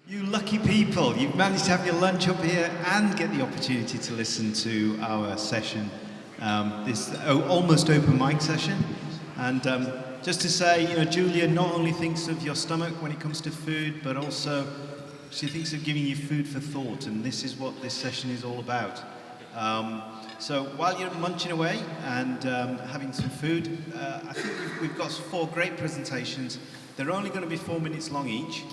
You lucky people, you've managed to have your lunch up here and get the opportunity to listen to our session, this almost open mic session. And just to say, Julia not only thinks of your stomach when it comes to food, but also she thinks of giving you food for thought, and this is what this session is all about. So while you're munching away and having some food, I think we've got 4 great presentations. They're only going to be 4 minutes long each.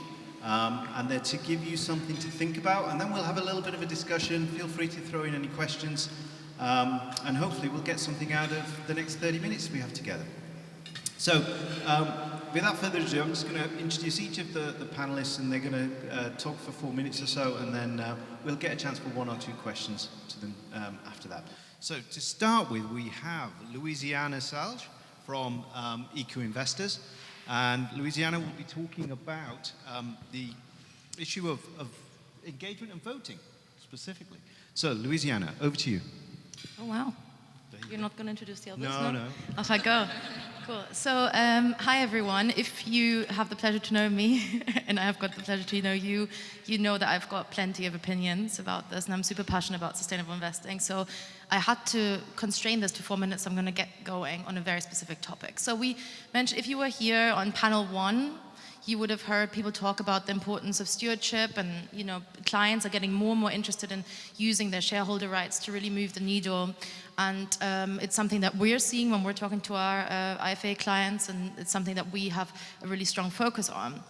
And they're to give you something to think about, and then we'll have a little bit of a discussion. Feel free to throw in any questions, and hopefully we'll get something out of the next 30 minutes we have together. So, without further ado, I'm just going to introduce each of the panelists, and they're going to talk for 4 minutes or so, and then we'll get a chance for 1 or 2 questions to them after that. So, to start with, we have Louisiana Salge from EQ Investors. And Louisiana will be talking about the issue of engagement and voting, specifically. So, Louisiana, over to you. Oh, wow. You're not going to introduce the others? No. Off I go. Cool. So, hi, everyone. If you have the pleasure to know me, and I have got the pleasure to know you, you know that I've got plenty of opinions about this, and I'm super passionate about sustainable investing. So I had to constrain this to 4 minutes. I'm going to get going on a very specific topic. So we mentioned, if you were here on panel 1, you would have heard people talk about the importance of stewardship, and clients are getting more and more interested in using their shareholder rights to really move the needle. And it's something that we're seeing when we're talking to our IFA clients, and it's something that we have a really strong focus on.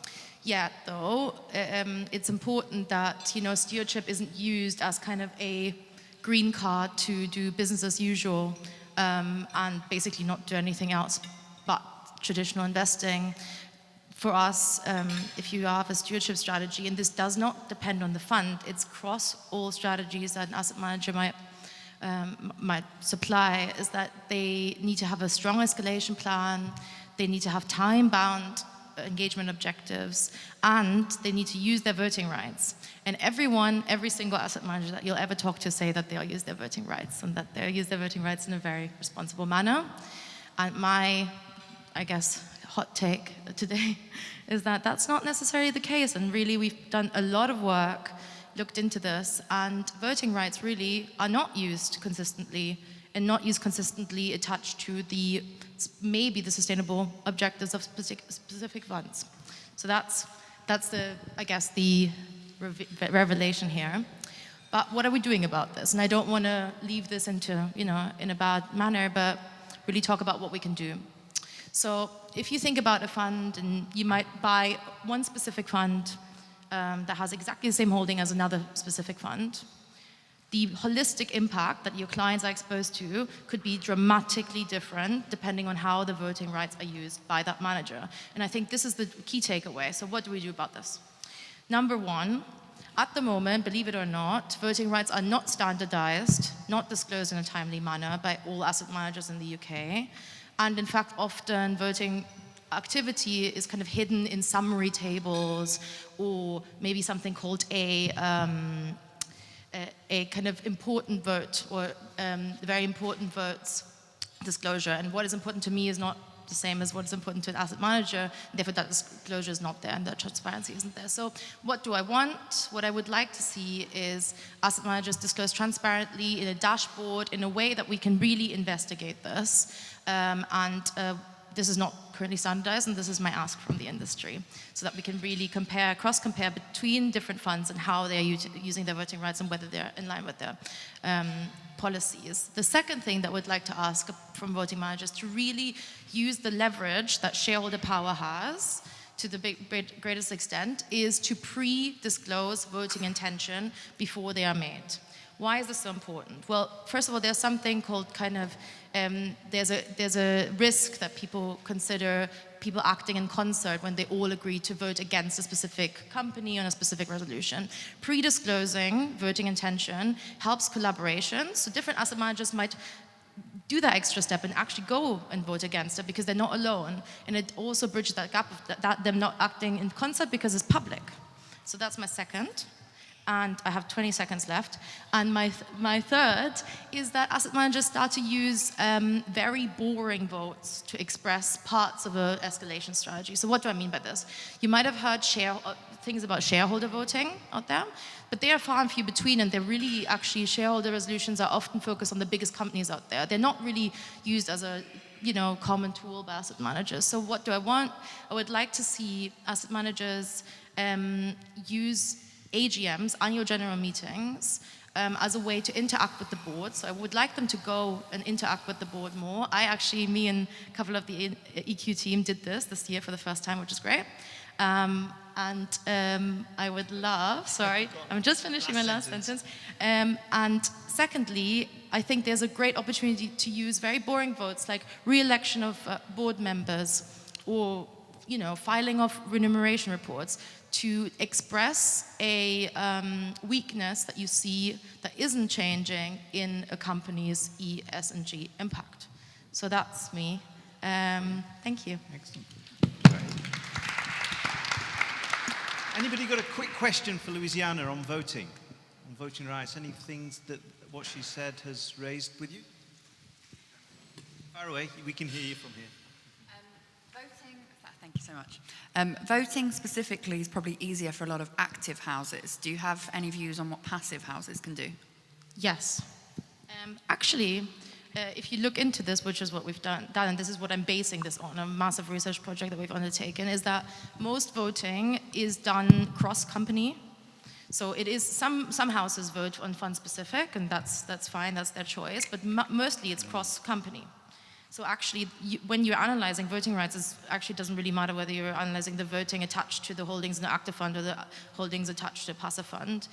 Yet, though, it's important that stewardship isn't used as kind of a green card to do business as usual and basically not do anything else but traditional investing. For us, if you have a stewardship strategy, and this does not depend on the fund, it's across all strategies that an asset manager might supply, is that they need to have a strong escalation plan, they need to have time-bound engagement objectives, and they need to use their voting rights. And every single asset manager that you'll ever talk to say that they'll use their voting rights, and that they'll use their voting rights in a very responsible manner. And my, I guess, hot take today is that that's not necessarily the case, and really we've done a lot of work, looked into this, and voting rights really are not used consistently, and not used consistently attached to maybe the sustainable objectives of specific funds. So that's the, I guess, the revelation here. But what are we doing about this? And I don't want to leave this into, in a bad manner, but really talk about what we can do. So if you think about a fund, and you might buy one specific fund that has exactly the same holding as another specific fund, the holistic impact that your clients are exposed to could be dramatically different depending on how the voting rights are used by that manager. And I think this is the key takeaway. So what do we do about this? Number 1, at the moment, believe it or not, voting rights are not standardized, not disclosed in a timely manner by all asset managers in the UK. And in fact, often voting activity is kind of hidden in summary tables, or maybe something called a kind of important vote, or very important votes disclosure. And what is important to me is not the same as what is important to an asset manager, therefore that disclosure is not there and that transparency isn't there. So what do I want? What I would like to see is asset managers disclose transparently in a dashboard in a way that we can really investigate this. This is not currently standardized, and this is my ask from the industry, so that we can really cross-compare between different funds and how they're using their voting rights and whether they're in line with their policies. The second thing that we'd like to ask from voting managers to really use the leverage that shareholder power has to the greatest extent is to pre-disclose voting intention before they are made. Why is this so important? Well, first of all, there's something called kind of, there's a risk that people consider people acting in concert when they all agree to vote against a specific company on a specific resolution. Pre-disclosing voting intention helps collaboration, so different asset managers might do that extra step and actually go and vote against it because they're not alone. And it also bridges that gap of them not acting in concert because it's public. So that's my second. And I have 20 seconds left. And my third is that asset managers start to use very boring votes to express parts of an escalation strategy. So what do I mean by this? You might have heard things about shareholder voting out there, but they are far and few between, and they're really actually shareholder resolutions are often focused on the biggest companies out there. They're not really used as a common tool by asset managers. So what do I want? I would like to see asset managers use AGMs, annual general meetings, as a way to interact with the board. So I would like them to go and interact with the board more. Me and a couple of the EQ team did this year for the first time, which is great. I would love, sorry, I'm just finishing my last sentence. And secondly, I think there's a great opportunity to use very boring votes like re-election of board members or, filing of remuneration reports to express a weakness that you see that isn't changing in a company's E, S, and G impact. So that's me. Thank you. Excellent. Anybody got a quick question for Louisiana on voting rights? Any things that what she said has raised with you? Far away, we can hear you from here. Thank you so much. Voting specifically is probably easier for a lot of active houses. Do you have any views on what passive houses can do? Yes. If you look into this, which is what we've done, and this is what I'm basing this on, a massive research project that we've undertaken, is that most voting is done cross-company. So it is some houses vote on fund specific, and that's fine, that's their choice, but mostly it's cross-company. So actually, when you're analyzing voting rights, it actually doesn't really matter whether you're analyzing the voting attached to the holdings in the active fund or the holdings attached to a passive fund.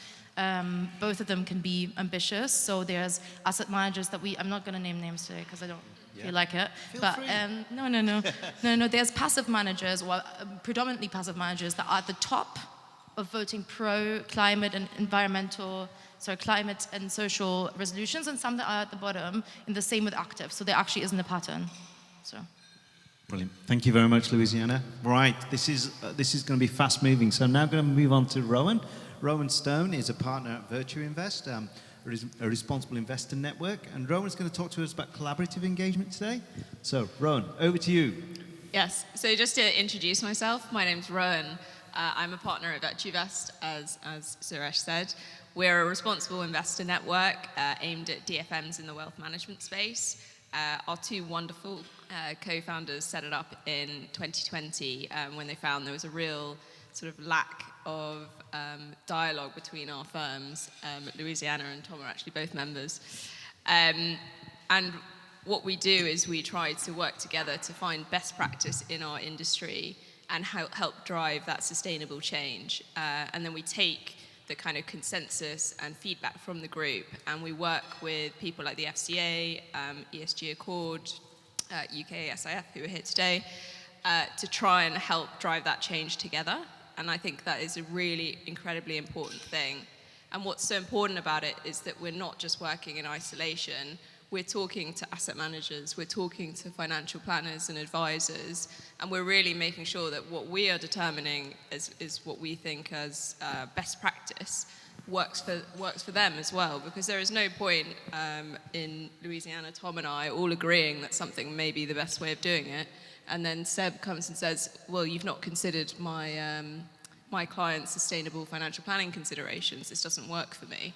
Both of them can be ambitious. So there's asset managers that I'm not going to name names today because I don't feel like it. No. There's passive managers, or predominantly passive managers that are at the top of voting pro climate and climate and social resolutions, and some that are at the bottom, and the same with active. So there actually isn't a pattern. So. Brilliant. Thank you very much, Louisiana. Right, this is going to be fast moving. So I'm now going to move on to Rowan. Rowan Stone is a partner at Virtue Invest, a responsible investor network, and Rowan's going to talk to us about collaborative engagement today. So, Rowan, over to you. Yes. So just to introduce myself, my name's Rowan. I'm a partner at Virtue Invest, as Suresh said. We're a responsible investor network aimed at DFMs in the wealth management space. Our two wonderful co-founders set it up in 2020 when they found there was a real sort of lack of dialogue between our firms. Louisiana and Tom are actually both members. And what we do is we try to work together to find best practice in our industry and help drive that sustainable change. And then we take the kind of consensus and feedback from the group, and we work with people like the FCA, ESG Accord, UK SIF, who are here today, to try and help drive that change together. And I think that is a really incredibly important thing. And what's so important about it is that we're not just working in isolation. We're talking to asset managers, we're talking to financial planners and advisors, and we're really making sure that what we are determining is what we think as best practice works for them as well. Because there is no point in Louisiana, Tom and I all agreeing that something may be the best way of doing it, and then Seb comes and says, well, you've not considered my client's sustainable financial planning considerations. This doesn't work for me.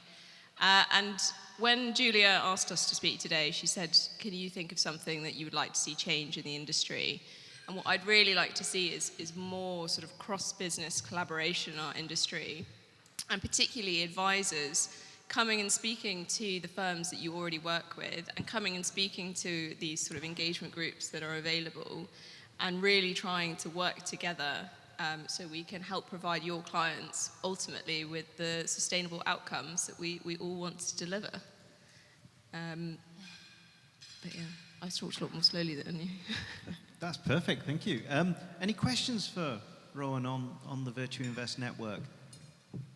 And when Julia asked us to speak today, she said, can you think of something that you would like to see change in the industry? And what I'd really like to see is more sort of cross-business collaboration in our industry, and particularly advisors coming and speaking to the firms that you already work with, and coming and speaking to these sort of engagement groups that are available, and really trying to work together so we can help provide your clients ultimately with the sustainable outcomes that we all want to deliver. But yeah, I talked a lot more slowly than you. That's perfect, thank you. Any questions for Rowan on the Virtue Invest network?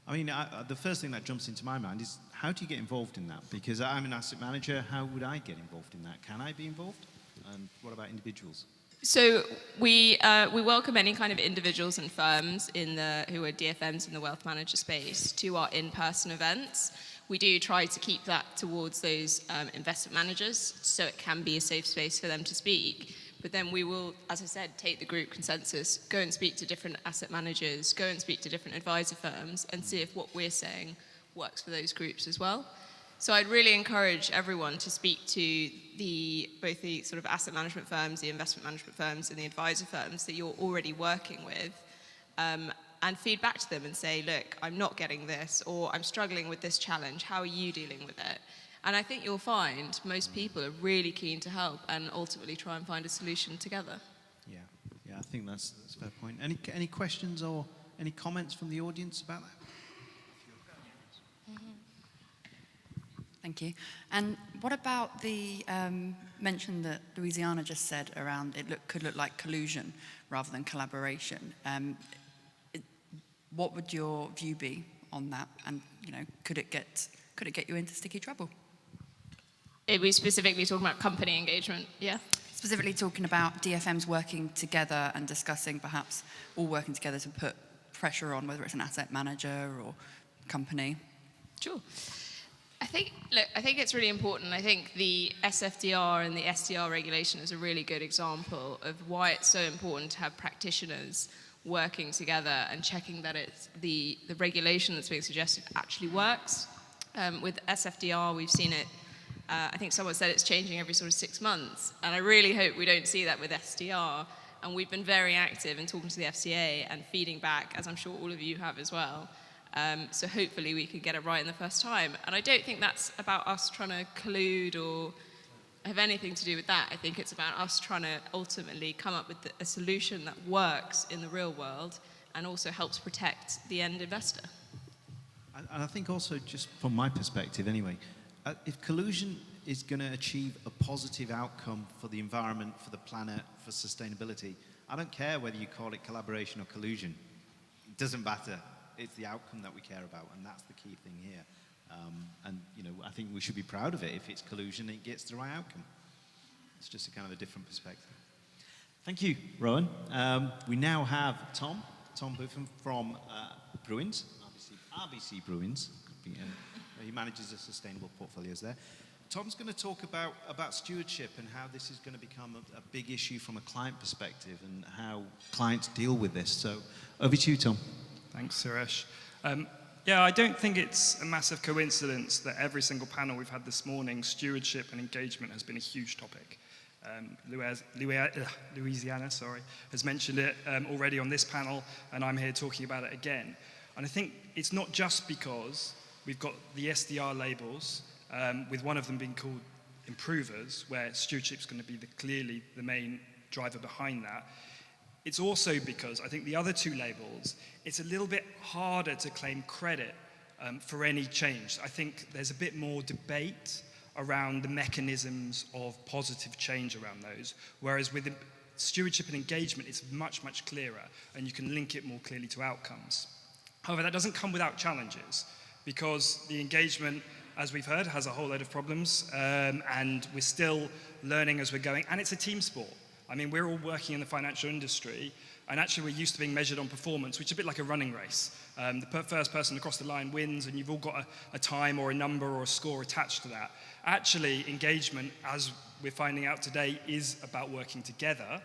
I mean, the first thing that jumps into my mind is, how do you get involved in that? Because I'm an asset manager, how would I get involved in that? Can I be involved? And what about individuals? So we welcome any kind of individuals and firms who are DFMs in the wealth manager space to our in-person events. We do try to keep that towards those investment managers, so it can be a safe space for them to speak. But then we will, as I said, take the group consensus, go and speak to different asset managers, go and speak to different advisor firms, and see if what we're saying works for those groups as well. So I'd really encourage everyone to speak to both the sort of asset management firms, the investment management firms, and the advisor firms that you're already working with, and feed back to them and say, look, I'm not getting this, or I'm struggling with this challenge. How are you dealing with it? And I think you'll find most people are really keen to help and ultimately try and find a solution together. Yeah, I think that's a fair point. Any questions or any comments from the audience about that? Thank you. And what about the mention that Louisiana just said around could look like collusion rather than collaboration? What would your view be on that? And could it get you into sticky trouble? Are we specifically talking about company engagement? Yeah. Specifically talking about DFMs working together and discussing perhaps all working together to put pressure on whether it's an asset manager or company. Sure. I think it's really important. I think the SFDR and the SDR regulation is a really good example of why it's so important to have practitioners working together and checking that it's the regulation that's being suggested actually works. With SFDR, we've seen it, I think someone said it's changing every sort of 6 months, and I really hope we don't see that with SDR. And we've been very active in talking to the FCA and feeding back, as I'm sure all of you have as well. So hopefully we can get it right in the first time. And I don't think that's about us trying to collude or have anything to do with that. I think it's about us trying to ultimately come up with a solution that works in the real world and also helps protect the end investor. And I think also, just from my perspective anyway, if collusion is going to achieve a positive outcome for the environment, for the planet, for sustainability, I don't care whether you call it collaboration or collusion. It doesn't matter. It's the outcome that we care about, and that's the key thing here. And I think we should be proud of it. If it's collusion, it gets the right outcome. It's just a kind of a different perspective. Thank you, Rowan. We now have Tom Buffham from Brewins, RBC Brewins. He manages the sustainable portfolios there. Tom's going to talk about stewardship and how this is going to become a big issue from a client perspective and how clients deal with this. So over to you, Tom. Thanks, Suresh. I don't think it's a massive coincidence that every single panel we've had this morning, stewardship and engagement has been a huge topic. Louisiana, has mentioned it already on this panel, and I'm here talking about it again. And I think it's not just because we've got the SDR labels, with one of them being called improvers, where stewardship's going to be clearly the main driver behind that. It's also because I think the other two labels, it's a little bit harder to claim credit for any change. I think there's a bit more debate around the mechanisms of positive change around those, whereas with stewardship and engagement, it's much, much clearer, and you can link it more clearly to outcomes. However, that doesn't come without challenges, because the engagement, as we've heard, has a whole load of problems, and we're still learning as we're going, and it's a team sport. I mean, we're all working in the financial industry, and actually we're used to being measured on performance, which is a bit like a running race. The first person across the line wins, and you've all got a time or a number or a score attached to that. Actually, engagement, as we're finding out today, is about working together,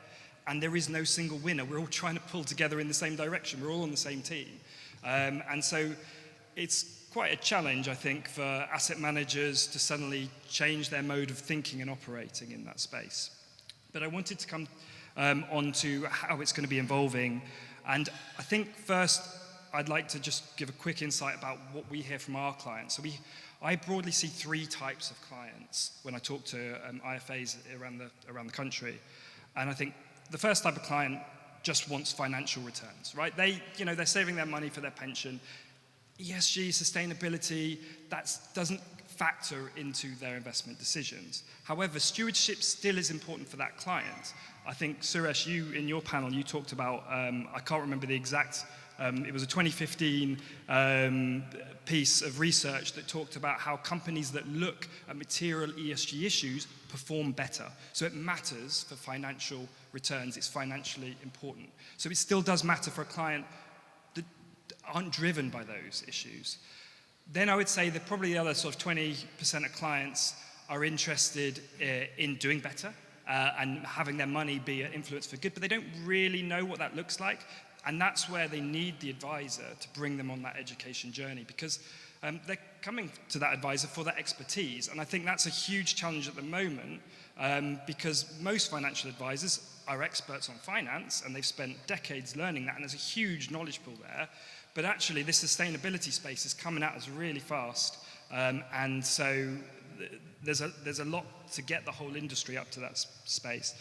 and there is no single winner. We're all trying to pull together in the same direction. We're all on the same team. And so it's quite a challenge, I think, for asset managers to suddenly change their mode of thinking and operating in that space. But I wanted to come on to how it's going to be evolving. And I think first, I'd like to just give a quick insight about what we hear from our clients. So I broadly see three types of clients when I talk to IFAs around the country. And I think the first type of client just wants financial returns, right? They're saving their money for their pension. ESG, sustainability, that doesn't factor into their investment decisions. However, stewardship still is important for that client. I think, Suresh, you in your panel, you talked about, I can't remember the exact It was a 2015 piece of research that talked about how companies that look at material ESG issues perform better. So it matters for financial returns. It's financially important. So it still does matter for a client that aren't driven by those issues. Then I would say that probably the other sort of 20% of clients are interested in doing better and having their money be influenced for good, but they don't really know what that looks like. And that's where they need the advisor to bring them on that education journey, because they're coming to that advisor for that expertise. And I think that's a huge challenge at the moment, because most financial advisors are experts on finance and they've spent decades learning that, and there's a huge knowledge pool there. But actually, this sustainability space is coming at us really fast, and so there's a lot to get the whole industry up to that space.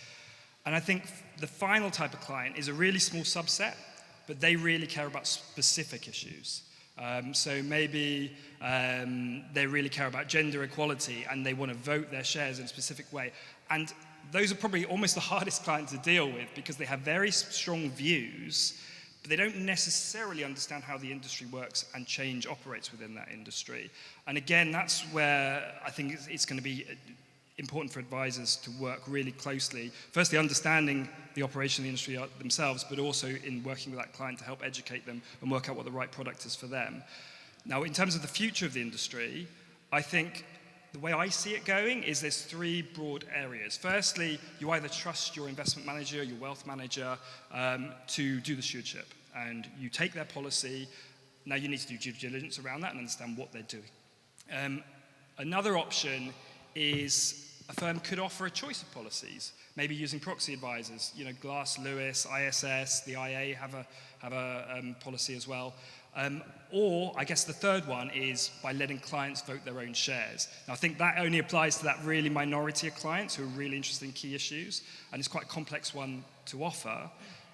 And I think the final type of client is a really small subset, but they really care about specific issues. So maybe they really care about gender equality and they want to vote their shares in a specific way. And those are probably almost the hardest clients to deal with, because they have very strong views, but they don't necessarily understand how the industry works and change operates within that industry. And again, that's where I think it's going to be important for advisors to work really closely, firstly understanding the operation of the industry themselves, but also in working with that client to help educate them and work out what the right product is for them. Now, in terms of the future of the industry, I think the way I see it going is there's three broad areas. Firstly, you either trust your investment manager, your wealth manager, to do the stewardship, and you take their policy. Now you need to do due diligence around that and understand what they're doing. Another option is a firm could offer a choice of policies, maybe using proxy advisors. You know, Glass Lewis, ISS, the IA have a policy as well. Or I guess the third one is by letting clients vote their own shares. Now I think that only applies to that really minority of clients who are really interested in key issues, and it's quite a complex one to offer,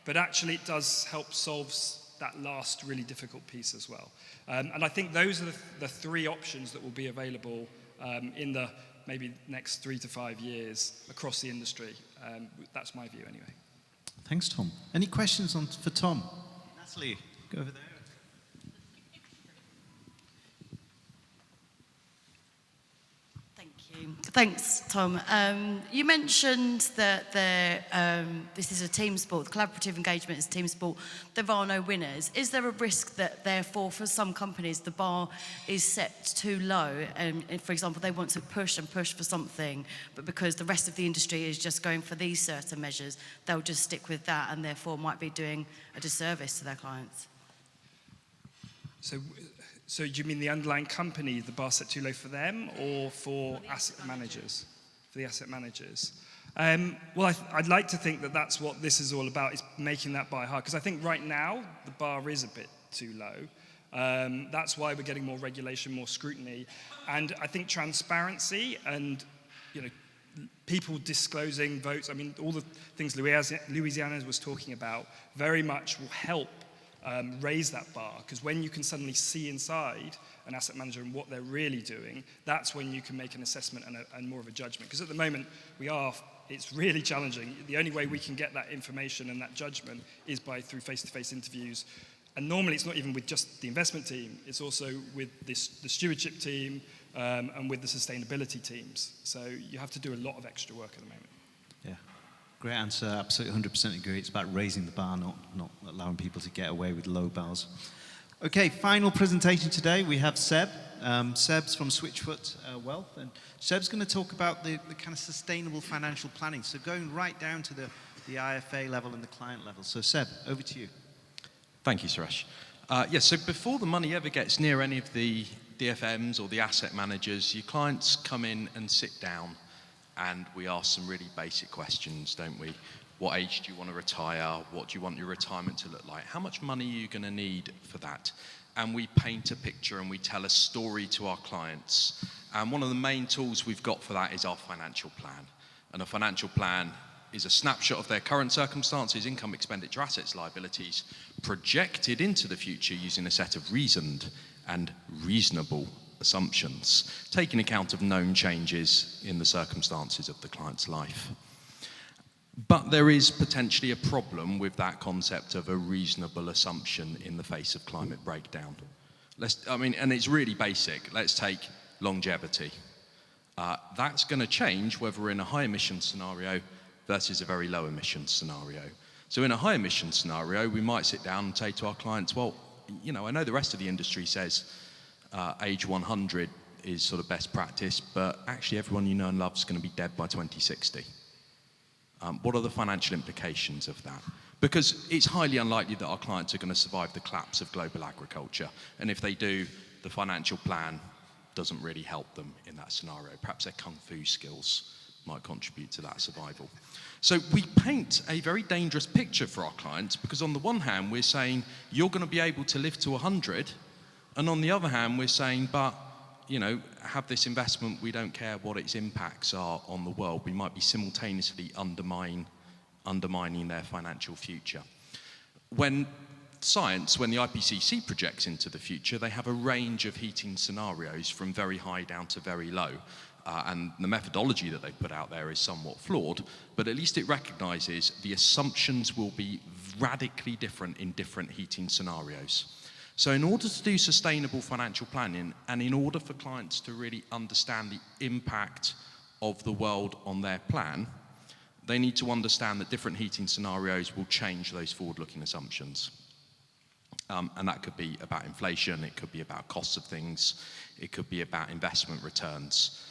but actually it does help solve that last really difficult piece as well. And I think those are the three options that will be available in the maybe next 3 to 5 years across the industry. That's my view anyway. Thanks, Tom. Any questions for Tom? Natalie, go over there. Thanks, Tom. You mentioned that this is a team sport, collaborative engagement is a team sport. There are no winners. Is there a risk that, therefore, for some companies, the bar is set too low? And for example, they want to push for something, but because the rest of the industry is just going for these certain measures, they'll just stick with that and therefore might be doing a disservice to their clients? So do you mean the underlying company, the bar set too low for them, or for asset managers? For the asset managers. Well, I'd like to think that that's what this is all about, is making that bar hard. Because I think right now, the bar is a bit too low. That's why we're getting more regulation, more scrutiny. And I think transparency and, people disclosing votes, I mean, all the things Louisiana was talking about very much will help raise that bar, because when you can suddenly see inside an asset manager and what they're really doing, that's when you can make an assessment and more of a judgment. Because at the moment, it's really challenging. The only way we can get that information and that judgment is through face-to-face interviews. And normally it's not even with just the investment team, it's also with the stewardship team and with the sustainability teams. So you have to do a lot of extra work at the moment. Yeah. Great answer, absolutely 100% agree. It's about raising the bar, not allowing people to get away with low bars. Okay, final presentation today. We have Seb. Seb's from Switchfoot Wealth, and Seb's going to talk about the kind of sustainable financial planning. So going right down to the IFA level and the client level. So Seb, over to you. Thank you, Suresh. Yes, so before the money ever gets near any of the DFMs or the asset managers, your clients come in and sit down, and we ask some really basic questions, don't we? What age do you want to retire? What do you want your retirement to look like? How much money are you going to need for that? And we paint a picture and we tell a story to our clients. And one of the main tools we've got for that is our financial plan. And a financial plan is a snapshot of their current circumstances, income, expenditure, assets, liabilities, projected into the future using a set of reasoned and reasonable assumptions, taking account of known changes in the circumstances of the client's life. But there is potentially a problem with that concept of a reasonable assumption in the face of climate breakdown. And it's really basic. Let's take longevity. That's going to change whether we're in a high emission scenario versus a very low emission scenario. So in a high emission scenario, we might sit down and say to our clients, well, I know the rest of the industry says age 100 is sort of best practice, but actually everyone you know and love is going to be dead by 2060. What are the financial implications of that? Because it's highly unlikely that our clients are going to survive the collapse of global agriculture. And if they do, the financial plan doesn't really help them in that scenario. Perhaps their kung fu skills might contribute to that survival. So we paint a very dangerous picture for our clients because on the one hand, we're saying, you're going to be able to live to 100. And on the other hand, we're saying, but have this investment, we don't care what its impacts are on the world. We might be simultaneously undermining their financial future. When the IPCC projects into the future, they have a range of heating scenarios from very high down to very low. And the methodology that they put out there is somewhat flawed, but at least it recognizes the assumptions will be radically different in different heating scenarios. So in order to do sustainable financial planning and in order for clients to really understand the impact of the world on their plan, they need to understand that different heating scenarios will change those forward-looking assumptions. And that could be about inflation, it could be about costs of things, it could be about investment returns.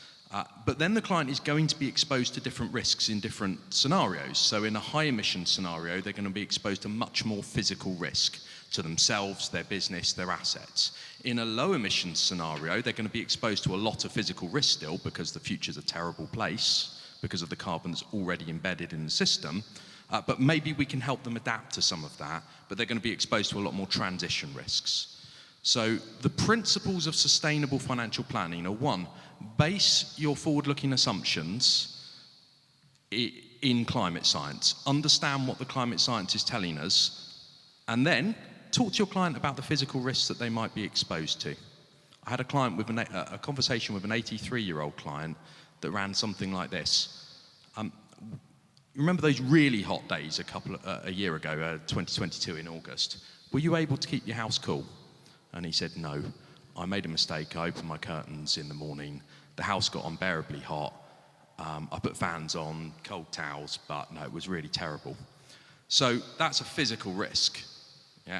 But then the client is going to be exposed to different risks in different scenarios. So in a high emission scenario, they're going to be exposed to much more physical risk to themselves, their business, their assets. In a low emission scenario, they're going to be exposed to a lot of physical risk still because the future's a terrible place because of the carbon that's already embedded in the system. But maybe we can help them adapt to some of that, but they're going to be exposed to a lot more transition risks. So the principles of sustainable financial planning are: one, base your forward-looking assumptions in climate science. Understand what the climate science is telling us, and then talk to your client about the physical risks that they might be exposed to. I had a client with a conversation with an 83-year-old client that ran something like this. Remember those really hot days a year ago, 2022 in August? Were you able to keep your house cool? And he said, no. I made a mistake. I opened my curtains in the morning. The house got unbearably hot. I put fans on, cold towels, but no, it was really terrible. So that's a physical risk.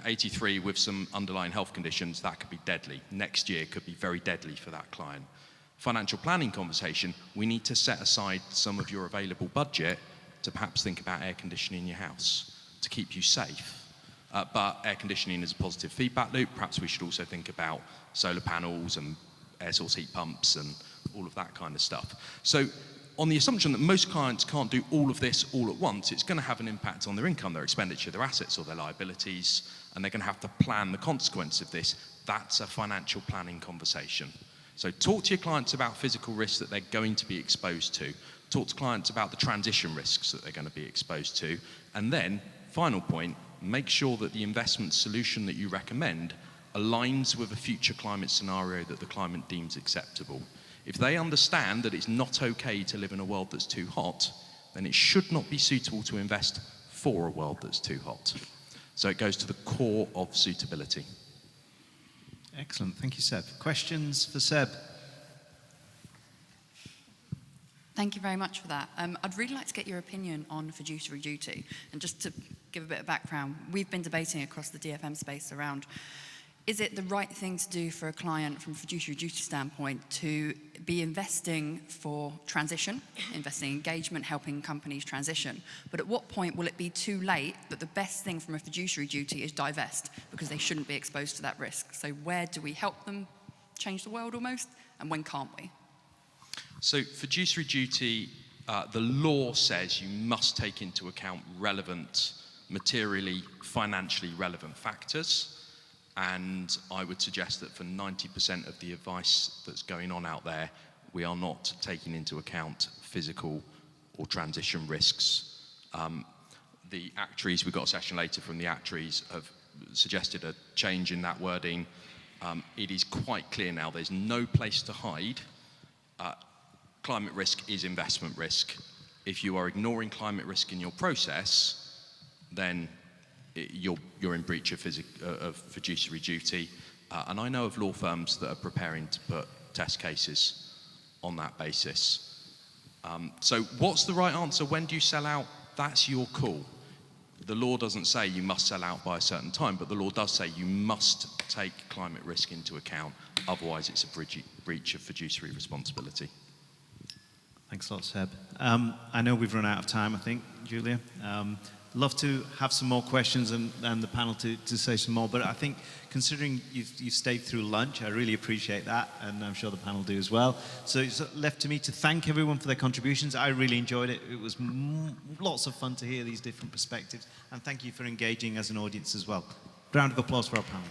83 with some underlying health conditions, that could be deadly. Next year could be very deadly for that client. Financial planning conversation, we need to set aside some of your available budget to perhaps think about air conditioning your house to keep you safe. But air conditioning is a positive feedback loop. Perhaps we should also think about solar panels and air source heat pumps and all of that kind of stuff. So on the assumption that most clients can't do all of this all at once, it's going to have an impact on their income, their expenditure, their assets or their liabilities, and they're going to have to plan the consequence of this. That's a financial planning conversation. So talk to your clients about physical risks that they're going to be exposed to. Talk to clients about the transition risks that they're going to be exposed to. And then, final point, make sure that the investment solution that you recommend aligns with a future climate scenario that the client deems acceptable. If they understand that it's not okay to live in a world that's too hot, then it should not be suitable to invest for a world that's too hot. So it goes to the core of suitability. Excellent. Thank you, Seb. Questions for Seb? Thank you very much for that. I'd really like to get your opinion on fiduciary duty. And just to give a bit of background, we've been debating across the DFM space around, is it the right thing to do for a client from a fiduciary duty standpoint to be investing for transition, investing in engagement, helping companies transition? But at what point will it be too late that the best thing from a fiduciary duty is divest because they shouldn't be exposed to that risk? So where do we help them change the world almost, and when can't we? So fiduciary duty, the law says you must take into account relevant, materially, financially relevant factors. And I would suggest that for 90% of the advice that's going on out there, we are not taking into account physical or transition risks. The actuaries, we've got a session later from the actuaries, have suggested a change in that wording. It is quite clear now there's no place to hide. Climate risk is investment risk. If you are ignoring climate risk in your process, then you're in breach of fiduciary duty. And I know of law firms that are preparing to put test cases on that basis. So what's the right answer? When do you sell out? That's your call. The law doesn't say you must sell out by a certain time, but the law does say you must take climate risk into account. Otherwise, it's a breach of fiduciary responsibility. Thanks a lot, Seb. I know we've run out of time, I think, Julia. Love to have some more questions and the panel to say some more, but I think considering you've stayed through lunch, I really appreciate that, and I'm sure the panel do as well. So it's left to me to thank everyone for their contributions. I really enjoyed it. It was lots of fun to hear these different perspectives, and thank you for engaging as an audience as well. Round of applause for our panel.